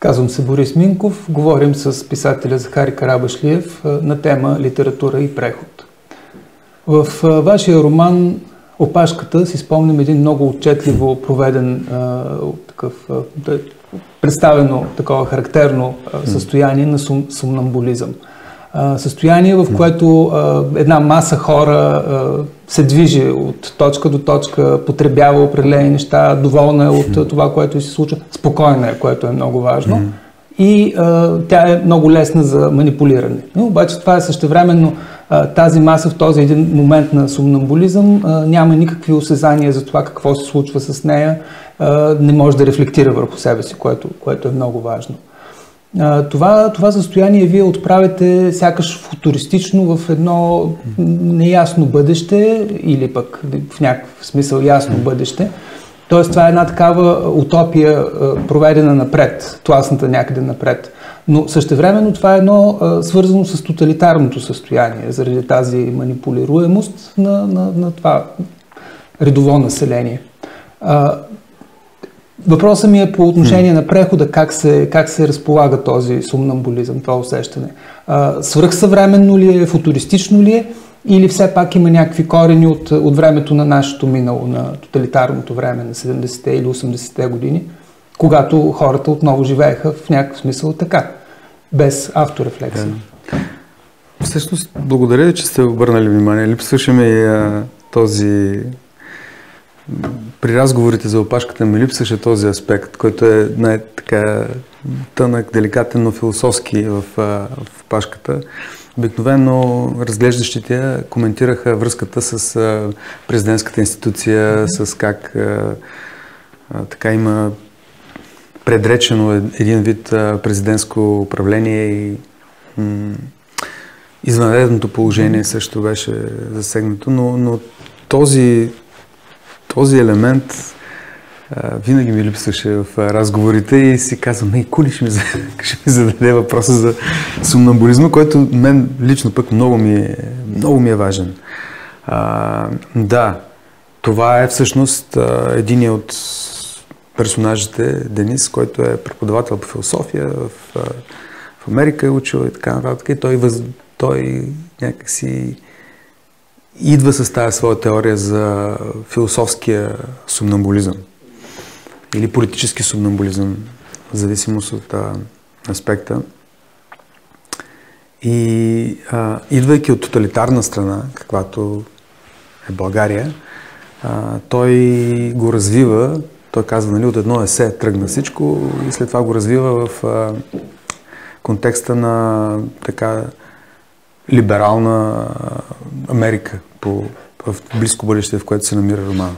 Казвам се Борис Минков. Говорим с писателя Захари Карабашлиев на тема литература и преход. В вашия роман "Опашката" си спомням един много отчетливо проведен, представено такова характерно състояние на сомнамбулизъм. Състояние, в което една маса хора се движи от точка до точка, потребява определени неща, доволна е от това, което се случва, спокойна е, което е много важно, и тя е много лесна за манипулиране. Но обаче това е същевременно тази маса в този един момент на сомнамбулизъм няма никакви осезания за това какво се случва с нея, не може да рефлектира върху себе си, което е много важно. Това състояние вие отправяте сякаш футуристично в едно неясно бъдеще или пък в някакъв смисъл ясно бъдеще. Тоест това е една такава утопия, проведена напред, тласната някъде напред. Но същевременно това е едно свързано с тоталитарното състояние, заради тази манипулируемост на това редово население. Въпросът ми е по отношение на прехода, как се разполага този сомнамбулизъм, това усещане. Свръхсъвременно ли е, футуристично ли е, или все пак има някакви корени от времето на нашето минало, на тоталитарното време, на 70-те или 80-те години, когато хората отново живееха в някакъв смисъл така, без авторефлексия? Всъщност, благодаря ви, че сте обърнали внимание. Липсваше ми този... При разговорите за опашката ми липсваше този аспект, който е най-така тънък, деликатен, но философски в опашката. Обикновено разглеждащите коментираха връзката с президентската институция, с как така има предречено един вид президентско управление и извънредното положение също беше засегнато, но този елемент винаги ми липсваше в разговорите и си казвам, Кули ще ми зададе въпроса за сомнамбулизма, който мен лично пък много ми е важен. Да, това е всъщност един от персонажите, Денис, който е преподавател по философия, в Америка е учил и така нататък, и той някакси идва с тази своя теория за философския сомнамбулизъм или политически сомнамбулизъм, в зависимост от аспекта. И идвайки от тоталитарна страна, каквато е България, той го развива, той казва, от едно есе тръгна всичко и след това го развива в контекста на така либерална Америка в близко бъдеще, в което се намира романа.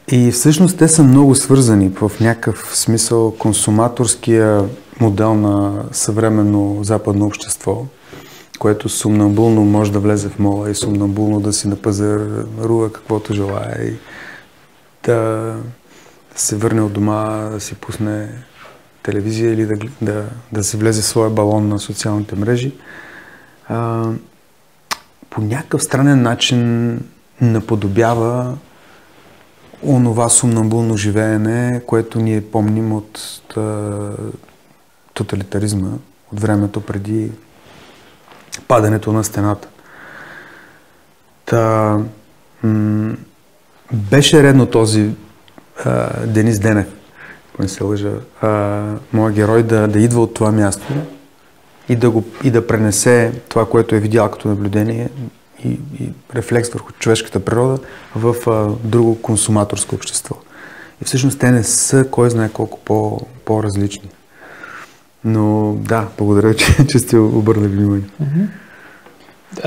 И всъщност те са много свързани в някакъв смисъл. Консуматорския модел на съвременно западно общество, което сомнамбулно може да влезе в мола и сомнамбулно да си напазарува каквото желая и да се върне от дома, да си пусне телевизия или да се влезе в своя балон на социалните мрежи. По някакъв странен начин наподобява онова сомнамбулно живеене, което ние помним от тоталитаризма, от времето преди падането на стената. Беше редно този Денис Денев, ако не се лъжа, моят герой да идва от това място и да пренесе това, което е видял като наблюдение и рефлекс върху човешката природа в друго консуматорско общество. И всъщност те не са кой знае колко по-различни. Но да, благодаря, че сте обърнали внимание.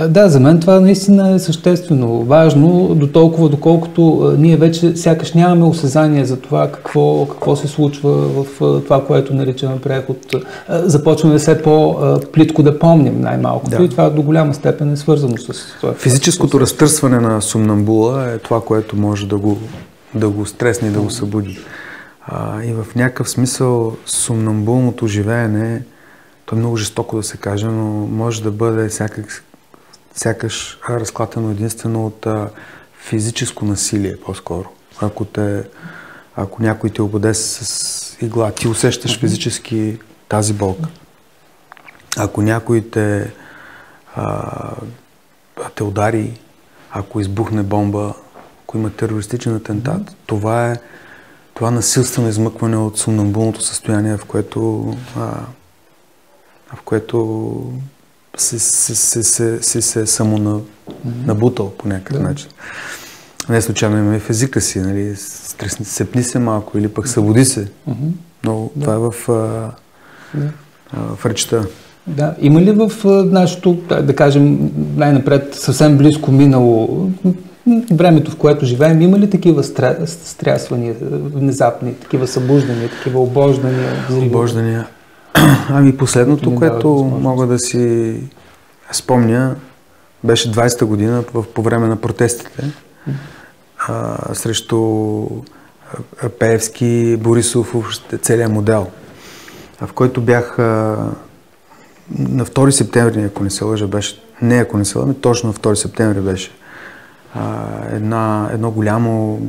Да, за мен това наистина е съществено важно, доколкото ние вече сякаш нямаме осезание за това какво се случва в това, което наричаме преход. Започваме все по-плитко да помним най-малкото, да. И това до голяма степен е свързано с това. Физическото разтърсване на сомнамбула е това, което може да го стресне и да го събуди. И в някакъв смисъл сомнамбулното живеене, то е много жестоко да се каже, но може да бъде сякаш разклатено единствено от физическо насилие по-скоро. ако някой те ободе с игла, ти усещаш физически тази болка. Ако някой те удари, ако избухне бомба, ако има терористичен атентат, това насилствено измъкване от сомнамбулното състояние, в което си се самонабутал по някакъв начин. Не случайно има и в езика си, нали, сепни се малко или пък събуди се. Но това е в речта. Да. Има ли в нашето, да кажем, най-напред съвсем близко минало, времето, в което живеем, има ли такива стрясвания, внезапни, такива събуждания, такива обождания? Обождания. Ами последното, което мога да си спомня, беше 20-та година по време на протестите срещу Пеевски, Борисов, целият модел, в който бях на 2 септември, ако не се лъжа, беше, не ако не се лъжа, точно на 2 септември беше. Едно голямо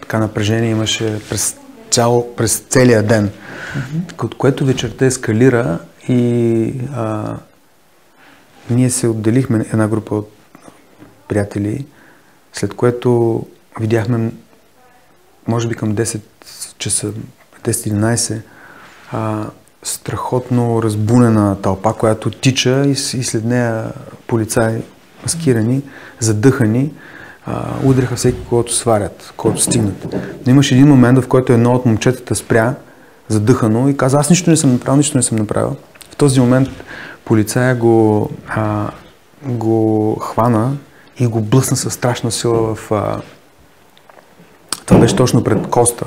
така напрежение имаше през целия ден, от което вечерта ескалира и ние се отделихме, една група от приятели, след което видяхме, може би към 10 часа, 10-11, страхотно разбунена тълпа, която тича и след нея полицаи маскирани, задъхани, удряха всеки, когото сварят, когото стигнат. Но имаше един момент, в който едно от момчетата спря, задъхано и каза: аз нищо не съм направил. В този момент полицая го хвана и го блъсна със страшна сила в... Това беше точно пред коста.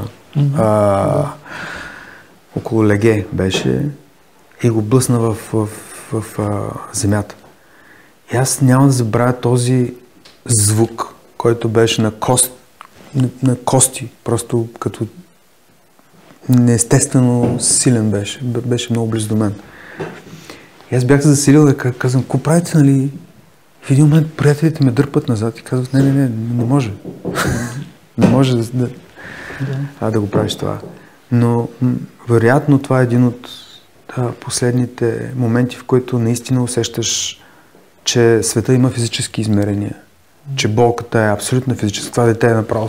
Около леге беше и го блъсна в земята. И аз няма да забравя този звук, който беше на кости, просто като неестествено силен беше. Беше много близо до мен. И аз бях се засилил да казвам: какво правите, нали? В един момент приятелите ме дърпат назад и казват: не може. Не може да го правиш това. Но вероятно това е един от последните моменти, в който наистина усещаш, че света има физически измерения. Че болката е абсолютно физическа. Това дете направо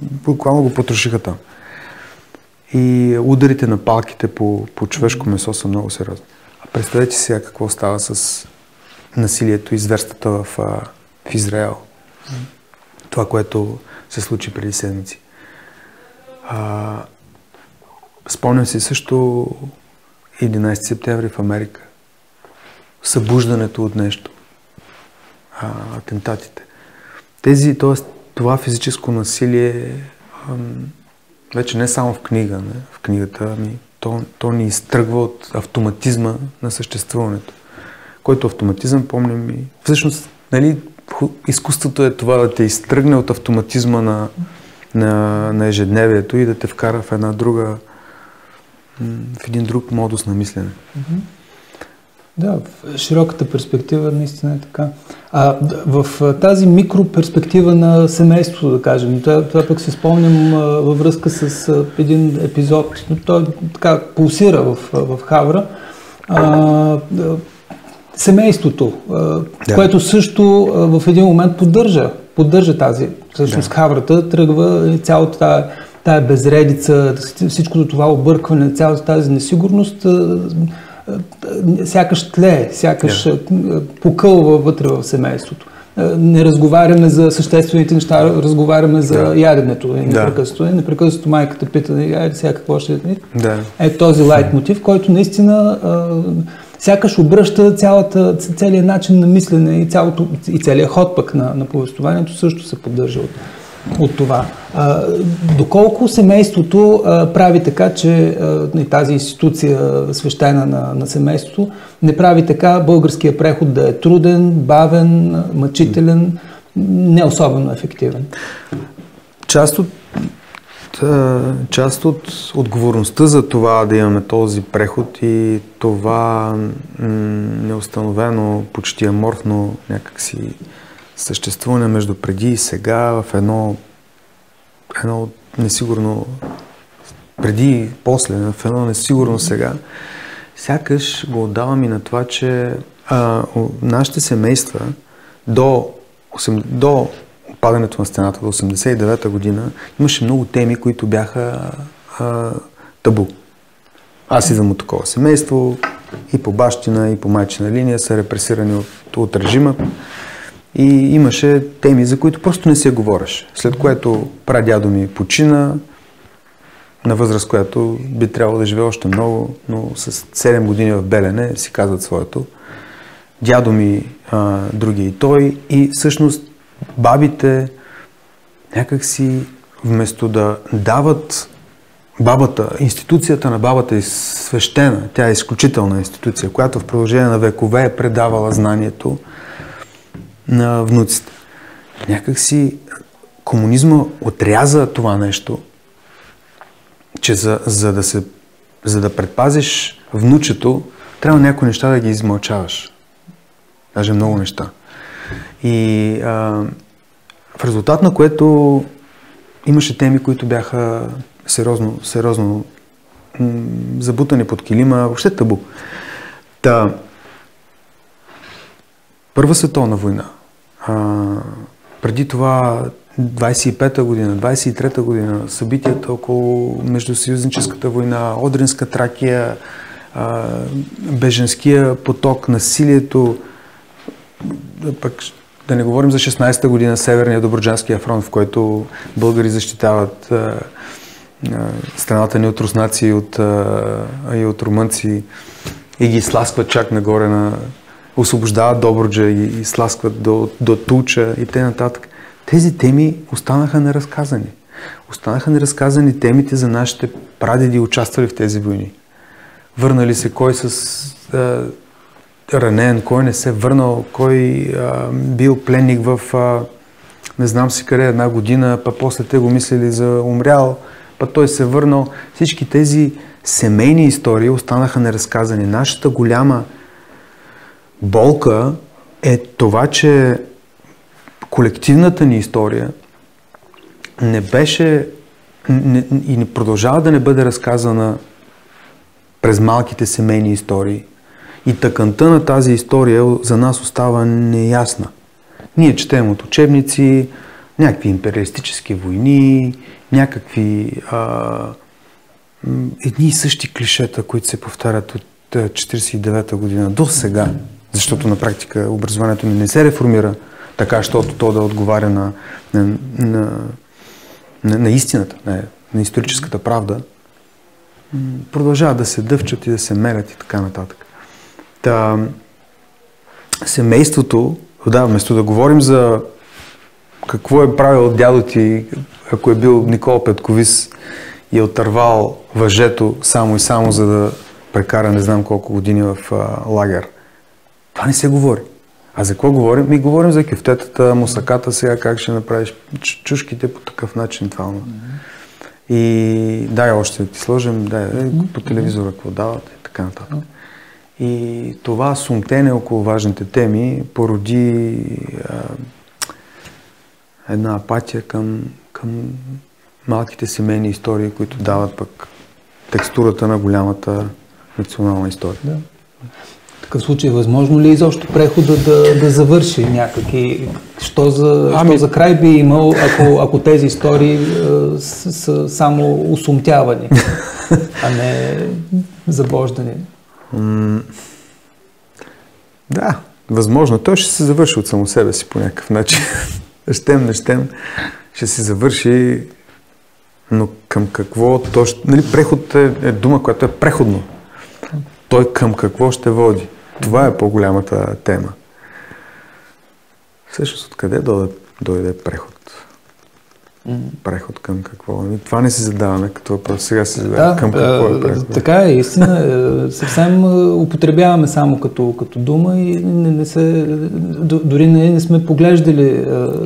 буквално го потрошиха там. И ударите на палките по човешко месо са много сериозни. А представете си сега какво става с насилието и зверствата в Израел. Това, което се случи преди седмици. Спомням си също 11 септември в Америка. Събуждането от нещо. Атентатите. Това физическо насилие вече не само в книгата, то ни изтръгва от автоматизма на съществуването. Който автоматизъм, помним и... Всъщност, нали, изкуството е това да те изтръгне от автоматизма на ежедневието и да те вкара в в един друг модус на мислене. Да, в широката перспектива наистина е така. В тази микроперспектива на семейството, да кажем, това пък се спомням във връзка с един епизод, той така пулсира в Хавра. Семейството, което също в един момент поддържа тази. Всъщност Хаврата тръгва цялата тая безредица, всичкото това объркване, цялата тази несигурност сякаш тлее, сякаш покълва вътре в семейството. Не разговаряме за съществените неща, разговаряме за яденето. Непрекъснато майката пита: сега какво ще е? Този лайт мотив, който наистина сякаш обръща целият начин на мислене и целият ход пък на повествованието също се поддържа от това. Доколко семейството прави така, че тази институция свещена на семейството не прави така българския преход да е труден, бавен, мъчителен, не особено ефективен? Част от отговорността за това да имаме този преход и това неустановено, почти аморфно някакси съществуване между преди и сега в едно едно несигурно преди и после, в едно несигурно сега, сякаш го отдавам и на това, че нашите семейства до падането на стената, до 89-та година, имаше много теми, които бяха табу. Аз идвам от такова семейство, и по бащина, и по майчина линия са репресирани от режима. И имаше теми, за които просто не се говореше. След което прадядо ми почина, на възраст, която би трябвало да живее още много, но с 7 години в Белене си казват своето. Дядо ми, другия и той. И всъщност бабите някак си вместо да дават бабата, институцията на бабата е свещена, тя е изключителна институция, която в продължение на векове е предавала знанието на внуците. Някак си комунизма отряза това нещо, че за да предпазиш внучето, трябва някои неща да ги измълчаваш. Даже много неща. И в резултат на което имаше теми, които бяха сериозно забутани под килима, въобще табу. Първа световна война, преди това 25-та година, 23-та година, събитията около Междусъюзническата война, Одринска Тракия, беженския поток, насилието, пък да не говорим за 16-та година, Северния Добруджанския фронт, в който българи защитават страната ни от руснаци и от румънци и ги сласкват чак нагоре, освобождават Добруджа и сласкват до Тулча и т.н. Тези теми останаха неразказани. Останаха неразказани темите за нашите прадеди, участвали в тези войни. Върнали се кой с ранен, кой не се върнал, кой бил пленник в не знам си къде една година, па после те го мислили за умрял, па той се върнал. Всички тези семейни истории останаха неразказани. Нашата голяма болка е това, че колективната ни история не беше и не продължава да не бъде разказана през малките семейни истории. И тъканта на тази история за нас остава неясна. Ние четем от учебници някакви империалистически войни, някакви едни и същи клишета, които се повтарят от 1949 година до сега, защото на практика образованието ни не се реформира така, защото то да отговаря на истината, на историческата правда, продължават да се дъвчат и да се мерят и така нататък. Семейството, вместо да говорим за какво е правил дядо ти, ако е бил Никола Петковис и е отървал въжето само и само, за да прекара не знам колко години в лагер. Това не се говори. А за какво говорим? Ми говорим за кюфтетата, мусаката, сега как ще направиш чушките по такъв начин. Това. И дай още да ти сложим, по телевизора какво дават и така нататък. И това сумтене около важните теми породи една апатия към малките семейни истории, които дават пък текстурата на голямата национална история. Да. В такъв случай възможно ли изобщо прехода да завърши някак и що за край би имал, ако тези истории са само усумтявани, а не забождани? Да, възможно. Той ще се завърши от само себе си по някакъв начин. Щем, не щем, ще се завърши, но към какво преход е дума, която е преходно. Той към какво ще води? Това е по-голямата тема. Всъщност откъде дойде преход? Преход към какво? Това не си задаваме като въпрос. Сега си задаваме към какво е преход. Така е, истина. Съвсем употребяваме само като дума и дори не сме поглеждали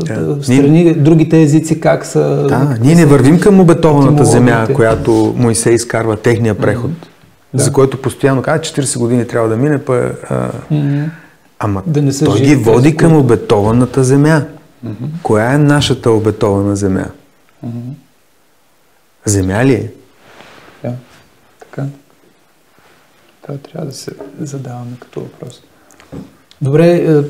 в страни, другите езици как са... ние не вървим към обетованата земя, която Моисей изкарва техния преход. За който постоянно казва, 40 години трябва да мине, ама той ги води към обетованата земя. Коя е нашата обетована земя? земя ли е? Да, така. Това трябва да се задаваме като въпрос. Добре,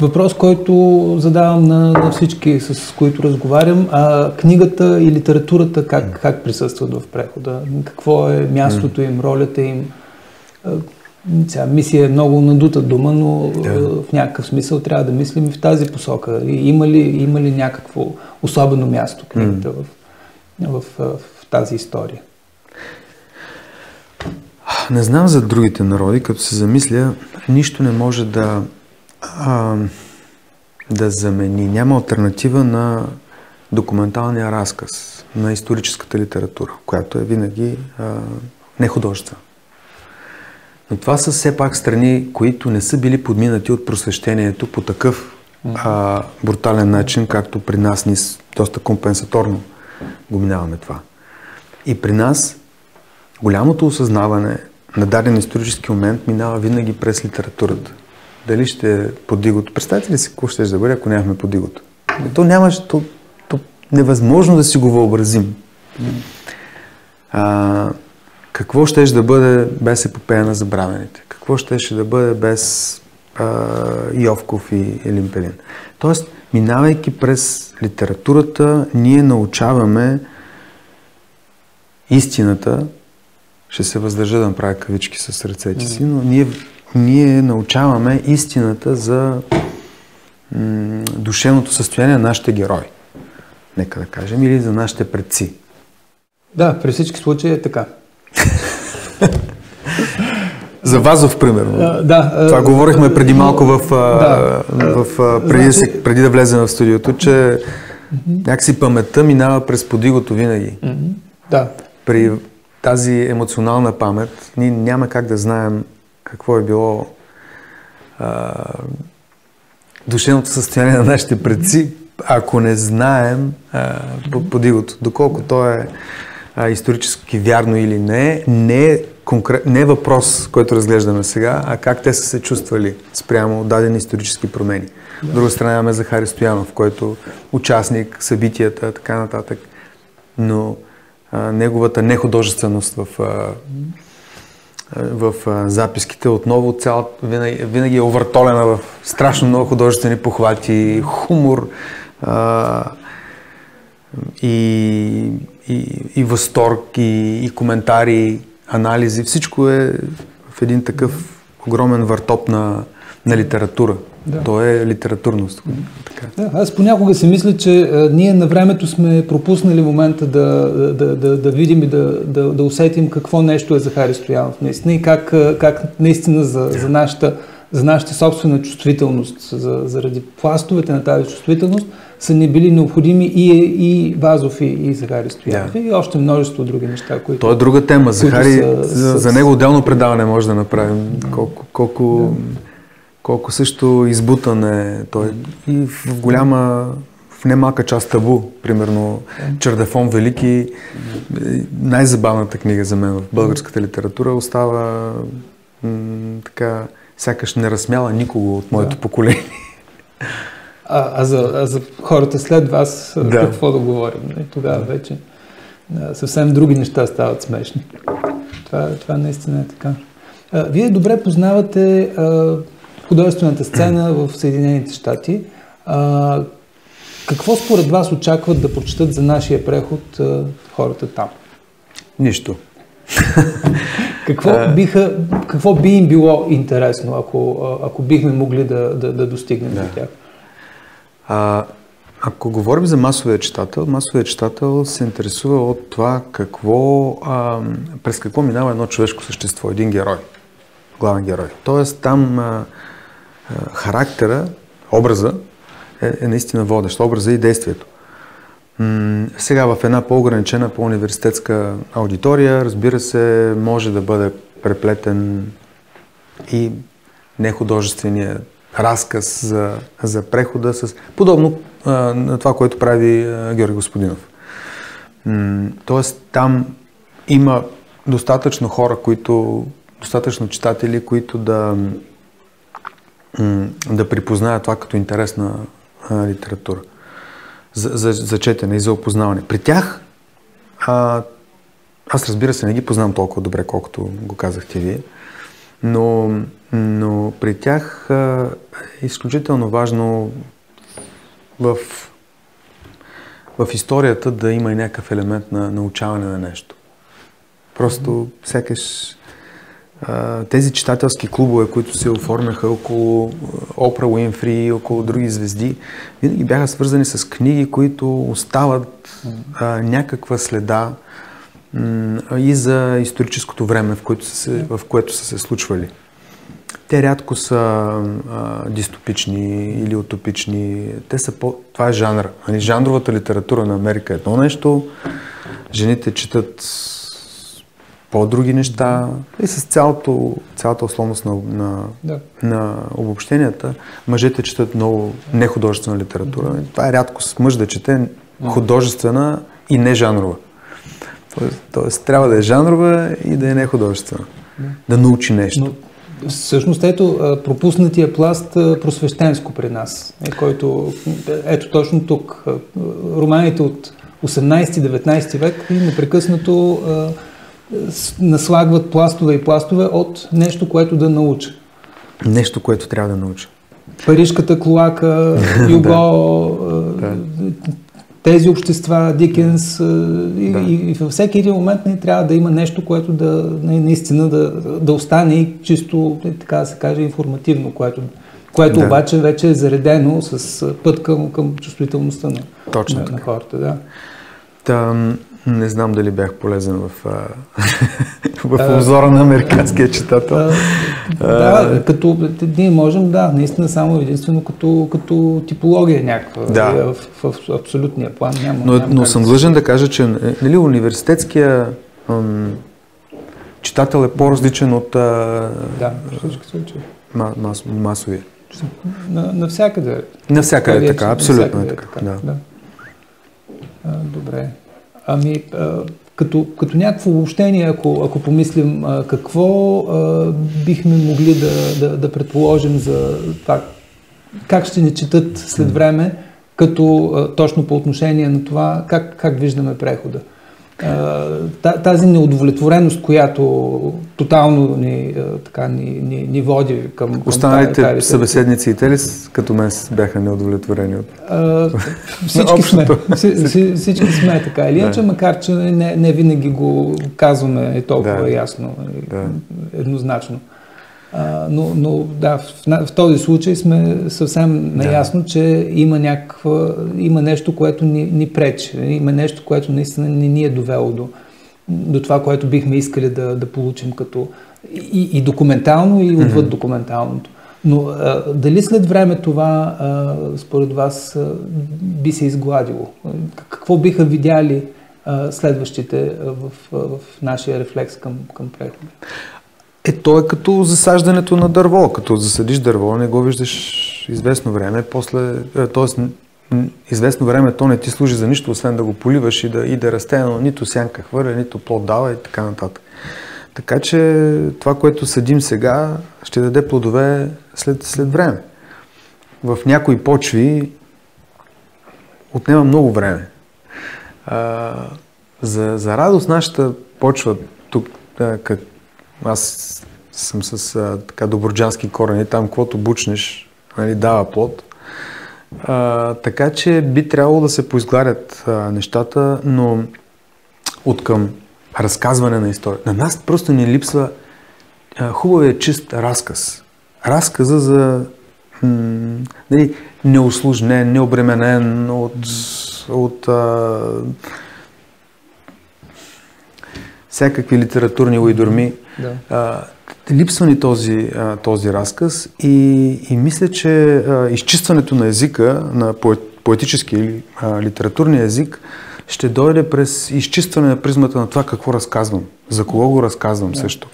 въпрос, който задавам на всички, с които разговарям. Книгата и литературата как присъстват в прехода? Какво е мястото им, ролята им? Мисия е много надута дума, но в някакъв смисъл трябва да мислим и в тази посока. Има ли някакво особено място книгата в тази история? Не знам за другите народи, като се замисля, нищо не може да замени. Няма алтернатива на документалния разказ, на историческата литература, която е винаги не художествена. Но това са все пак страни, които не са били подминати от просвещението по такъв брутален начин, както при нас ние доста компенсаторно го минаваме това. И при нас голямото осъзнаване на даден исторически момент минава винаги през литературата. Дали ще е Подигото? Представете ли си какво ще да бъде, ако нямахме Подигото? То нямаше, невъзможно да си го въобразим. Какво ще да бъде без епопея на забравените? Какво ще да бъде без Йовков и Елин Пелин? Тоест, минавайки през литературата, ние научаваме истината. Ще се въздържа да направя кавички с ръцете си, но ние научаваме истината за душевното състояние на нашите герои. Нека да кажем, или за нашите предци. Да, при всички случаи е така. За Вазов, примерно. Това говорихме преди малко преди да влезем в студиото, че някакси паметта минава през Подигото винаги. Да. При тази емоционална памет ние няма как да знаем какво е било душевното състояние на нашите предци, ако не знаем Подигото. Доколко то е исторически вярно или не е въпрос, който разглеждаме сега, а как те са се чувствали спрямо дадени исторически промени. От друга страна имаме Захари Стоянов, който участник, събитията, така нататък. Но неговата нехудожественост в записките отново винаги е овъртолена в страшно много художествени похвати, хумор и възторг, и коментари, анализи. Всичко е в един такъв огромен въртоп на литература. Да. То е литературност. Така. Да, аз понякога си мисля, че ние на времето сме пропуснали момента да видим и да усетим какво нещо е Захари Стоянов наистина и как наистина за нашата собствена чувствителност, заради пластовете на тази чувствителност, са ни били необходими и Вазов, и Захари Стоянов, и още множество други неща, които... То е друга тема. Захари, за него отделно предаване може да направим. Колко също избутан е той. И в немалка част табу. Примерно Чердафон Велики, най-забавната книга за мен в българската литература, остава така, сякаш не разсмяла никого от моето поколение. А за хората след вас какво да говорим? Тогава вече съвсем други неща стават смешни. Това наистина е така. Вие добре познавате художествената сцена в Съединените щати. Какво според вас очакват да прочитат за нашия преход хората там? Нищо. Какво би им било интересно, ако бихме могли да достигнем до тях? Ако говорим за масовия читател се интересува от това през какво минава едно човешко същество, един герой, главен герой. Тоест там характера, образа е наистина водещ, образа и действието. Сега в една по-ограничена, по-университетска аудитория, разбира се, може да бъде преплетен и нехудожествения разказ за прехода, подобно на това, което прави Георги Господинов. Тоест там има достатъчно хора, достатъчно читатели, които да припознаят това като интересна литература за четене и за опознаване. При тях Аз разбира се не ги познавам толкова добре, колкото го казахте вие, но при тях е изключително важно в историята да има и някакъв елемент на научаване на нещо. Просто сякаш тези читателски клубове, които се оформяха около Опра Уинфри, около други звезди, винаги бяха свързани с книги, които остават някаква следа и за историческото време, в което са се случвали. Те рядко са дистопични или утопични. Това е жанр. Жанровата литература на Америка е едно нещо, жените четат по-други неща и с цялата условност на обобщенията, мъжете четат много нехудожествена литература. Това е рядко с мъж да чете художествена и не жанрова. Тоест трябва да е жанрова и да е нехудожествена. Да научи нещо. Всъщност пропуснатия пласт просвещенско при нас, който ето точно тук. Романите от 18-19 век непрекъснато наслагват пластове и пластове от нещо, което да науча. Нещо, което трябва да науча. Парижката клоака, Юго, тези общества, Дикенс и във всеки един момент не трябва да има нещо, което наистина да остане и чисто, така да се каже, информативно, което обаче вече е заредено с път към чувствителността на хората. Да. Не знам дали бях полезен в обзора на американския читател. Като ние можем, наистина само единствено като типология някаква. В абсолютния план няма. Но съм длъжен да кажа, че университетския читател е по-различен от всички случаи. Масовия. Навсякъде. Навсякъде е така, абсолютно е така. Добре. Като някакво обобщение, ако помислим какво бихме могли да предположим за това, как ще ни четат след време, като точно по отношение на това, как виждаме прехода. Тази неудовлетвореност, която тотално ни води към останалите събеседници и те ли като мен бяха неудовлетворени от всички сме така или иначе, макар че не винаги го казваме толкова ясно, еднозначно. Но в този случай сме съвсем наясно, че има нещо, което ни пречи. Има нещо, което наистина не ни е довело до това, което бихме искали да получим като и документално, и отвъд документалното. Но дали след време това, според вас, би се изгладило? Какво биха видяли следващите в нашия рефлекс към прехода? То е като засаждането на дърво. Като засадиш дърво, не го виждаш известно време. Тоест, известно време то не ти служи за нищо, освен да го поливаш и да расте, но нито сянка хвърля, нито плод дава и така нататък. Така че това, което съдим сега, ще даде плодове след време. В някои почви отнема много време. За радост нашата почва тук, аз съм с добруджански корени, там каквото бучнеш, дава плод. Така че би трябвало да се поизгарят нещата, но от към разказване на история. На нас просто ни липсва хубавия чист разказ. Разказа за неусложнен, необременен от всякакви литературни уйдурми. Липсва ни този разказ и мисля, че изчистването на езика, на поетически или литературния език, ще дойде през изчистване на призмата на това какво разказвам, за кого го разказвам също.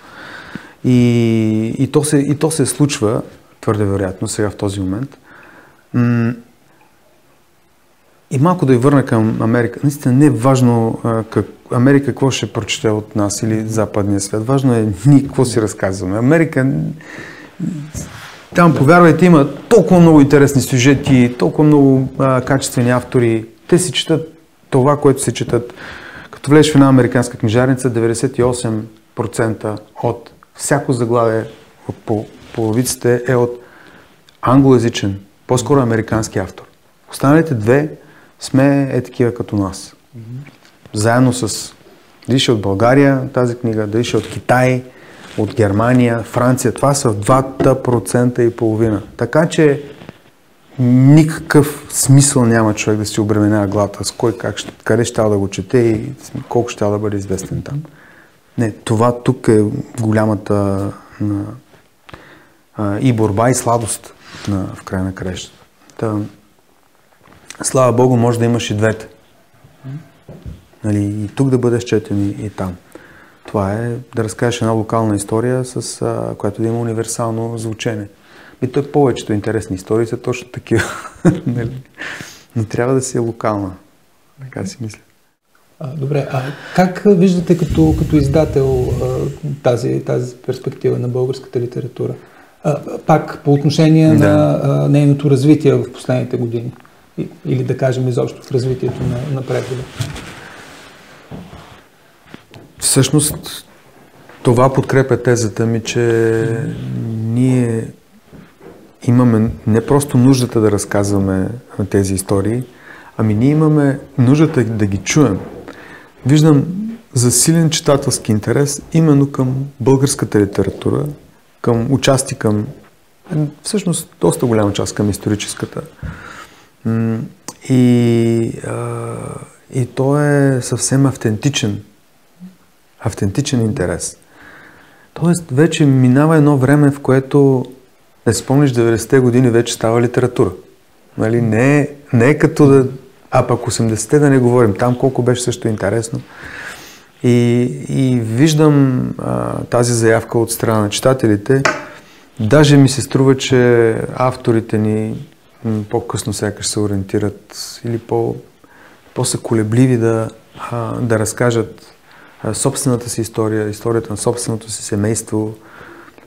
И то се случва твърде вероятно сега в този момент. И малко да я върна към Америка. Наистина не е важно Америка какво ще прочете от нас или западния свят. Важно е ние какво си разказваме. Америка, там, повярвайте, има толкова много интересни сюжети, толкова много качествени автори. Те си четат това, което си четат. Като влезеш в една американска книжарница, 98% от всяко заглавие от половиците е от англоязичен, по-скоро американски автор. Останалите две сме такива като нас. Заедно с дали от България тази книга, дали от Китай, от Германия, Франция. Това са в 2,5%. Така че никакъв смисъл няма човек да си обременява главата с кой, къде ще да го чете и колко ще да бъде известен там. Не, това тук е голямата и борба, и сладост в края на краищата. Слава Богу, може да имаш и двете. Нали, и тук да бъдеш четен и там. Това е да разкажеш една локална история, която да има универсално звучене. И то е повечето интересни истории са точно такива. Но трябва да си е локална. Така си мисля. Добре, а как виждате като издател тази перспектива на българската литература? Пак по отношение на нейното развитие в последните години. Или да кажем изобщо в развитието на превода. Всъщност, това подкрепя тезата ми, че ние имаме не просто нуждата да разказваме тези истории, ами ние имаме нуждата да ги чуем. Виждам засилен читателски интерес именно към българската литература, към участие към, всъщност доста голяма част към историческата. И то е съвсем автентичен интерес. Тоест, вече минава едно време, в което, да спомниш, 90-те години вече става литература. Нали? Не е като да... А пък 80-те да не говорим. Там колко беше също интересно. И виждам тази заявка от страна на читателите. Даже ми се струва, че авторите ни по-късно сякаш се ориентират или по-са колебливи да разкажат собствената си история, историята на собственото си семейство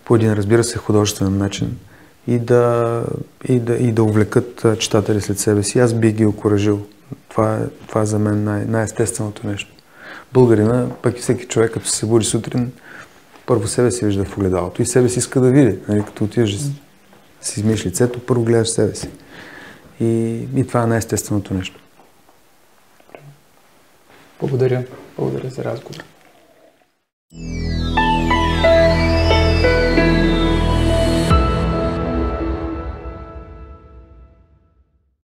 по един, разбира се, художествен начин и да увлекат читатели след себе си. Аз бих ги окуражил. Това е за мен най-естественото нещо. Българина, пък и всеки човек, като се буди сутрин, първо себе си вижда в огледалото и себе си иска да види. Нали? Като отидеш да си измиеш лицето, първо гледаш себе си. И това е най-естественото нещо. Благодаря за разговор.